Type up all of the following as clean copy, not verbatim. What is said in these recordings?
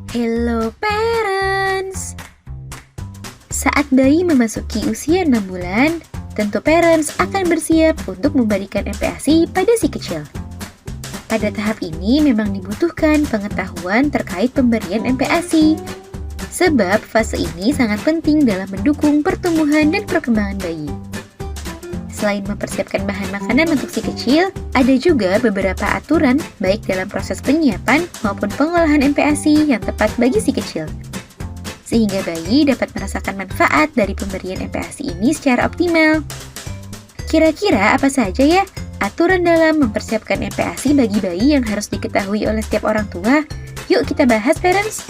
Hello parents! Saat bayi memasuki usia 6 bulan, tentu parents akan bersiap untuk memberikan MPASI pada si kecil. Pada tahap ini memang dibutuhkan pengetahuan terkait pemberian MPASI, sebab fase ini sangat penting dalam mendukung pertumbuhan dan perkembangan bayi. Selain mempersiapkan bahan makanan untuk si kecil, ada juga beberapa aturan baik dalam proses penyiapan maupun pengolahan MPASI yang tepat bagi si kecil. Sehingga bayi dapat merasakan manfaat dari pemberian MPASI ini secara optimal. Kira-kira apa saja ya aturan dalam mempersiapkan MPASI bagi bayi yang harus diketahui oleh setiap orang tua? Yuk kita bahas parents!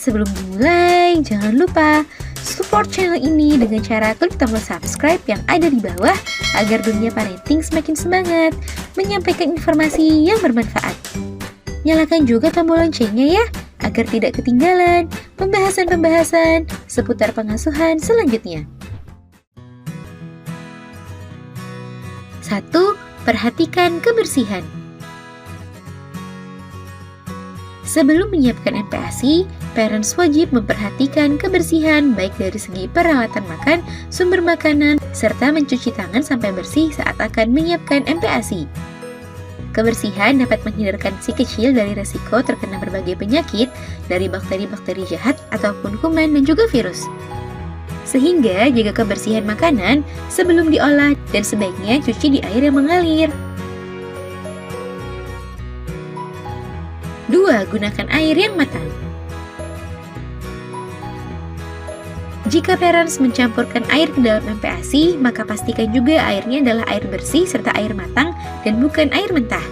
Sebelum dimulai, jangan lupa support channel ini dengan cara klik tombol subscribe yang ada di bawah agar dunia parenting semakin semangat menyampaikan informasi yang bermanfaat. Nyalakan juga tombol loncengnya ya, agar tidak ketinggalan pembahasan-pembahasan seputar pengasuhan selanjutnya. 1. Perhatikan kebersihan. Sebelum menyiapkan MPASI, parents wajib memperhatikan kebersihan baik dari segi perawatan makan, sumber makanan, serta mencuci tangan sampai bersih saat akan menyiapkan MPASI. Kebersihan dapat menghindarkan si kecil dari resiko terkena berbagai penyakit dari bakteri-bakteri jahat ataupun kuman dan juga virus. Sehingga jaga kebersihan makanan sebelum diolah dan sebaiknya cuci di air yang mengalir. 2. Gunakan air yang matang. Jika parents mencampurkan air ke dalam MPASI, maka pastikan juga airnya adalah air bersih serta air matang dan bukan air mentah.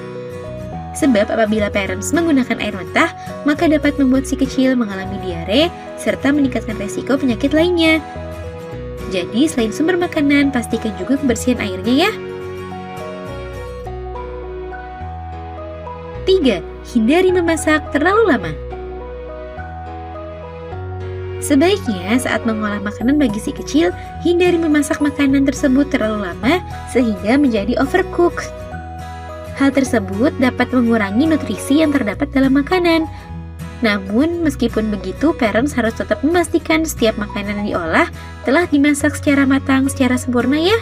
Sebab apabila parents menggunakan air mentah, maka dapat membuat si kecil mengalami diare serta meningkatkan resiko penyakit lainnya. Jadi selain sumber makanan, pastikan juga kebersihan airnya ya. 3. Hindari memasak terlalu lama. Sebaiknya saat mengolah makanan bagi si kecil, hindari memasak makanan tersebut terlalu lama sehingga menjadi overcook. Hal tersebut dapat mengurangi nutrisi yang terdapat dalam makanan. Namun, meskipun begitu, parents harus tetap memastikan setiap makanan yang diolah telah dimasak secara matang secara sempurna ya.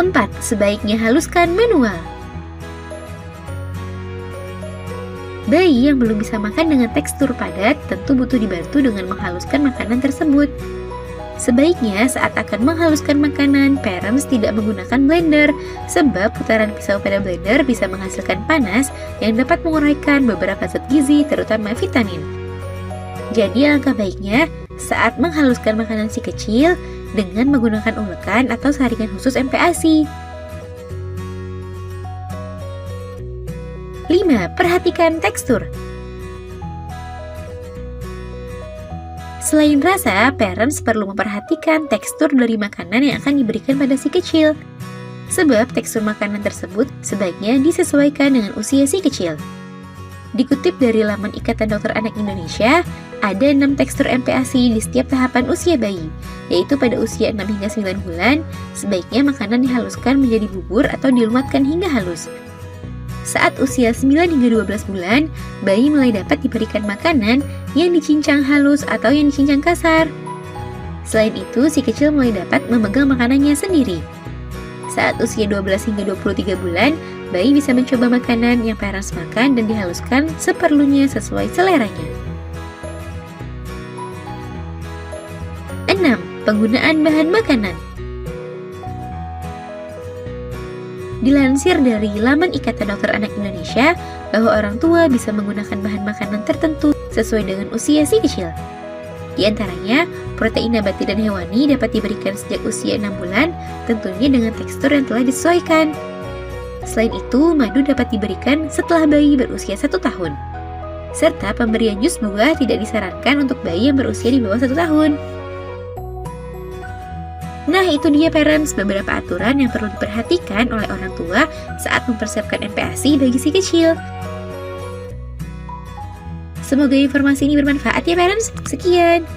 4. Sebaiknya haluskan manual. Bayi yang belum bisa makan dengan tekstur padat tentu butuh dibantu dengan menghaluskan makanan tersebut. Sebaiknya saat akan menghaluskan makanan, parents tidak menggunakan blender, sebab putaran pisau pada blender bisa menghasilkan panas yang dapat menguraikan beberapa zat gizi, terutama vitamin. Jadi alangkah baiknya saat menghaluskan makanan si kecil dengan menggunakan ulekan atau saringan khusus MPASI. 5. Perhatikan tekstur. Selain rasa, parents perlu memperhatikan tekstur dari makanan yang akan diberikan pada si kecil. Sebab tekstur makanan tersebut sebaiknya disesuaikan dengan usia si kecil. Dikutip dari laman Ikatan Dokter Anak Indonesia, ada 6 tekstur MPASI di setiap tahapan usia bayi, yaitu pada usia 6 hingga 9 bulan, sebaiknya makanan dihaluskan menjadi bubur atau dilumatkan hingga halus. Saat usia 9 hingga 12 bulan, bayi mulai dapat diberikan makanan yang dicincang halus atau yang dicincang kasar. Selain itu, si kecil mulai dapat memegang makanannya sendiri. Saat usia 12 hingga 23 bulan, bayi bisa mencoba makanan yang parents makan dan dihaluskan seperlunya sesuai seleranya. 6. Penggunaan bahan makanan. Dilansir dari laman Ikatan Dokter Anak Indonesia bahwa orang tua bisa menggunakan bahan makanan tertentu sesuai dengan usia si kecil. Di antaranya, protein nabati dan hewani dapat diberikan sejak usia 6 bulan, tentunya dengan tekstur yang telah disesuaikan. Selain itu, madu dapat diberikan setelah bayi berusia 1 tahun. Serta pemberian jus buah tidak disarankan untuk bayi yang berusia di bawah 1 tahun. Nah, itu dia parents, beberapa aturan yang perlu diperhatikan oleh orang tua saat mempersiapkan MPASI bagi si kecil. Semoga informasi ini bermanfaat ya parents. Sekian.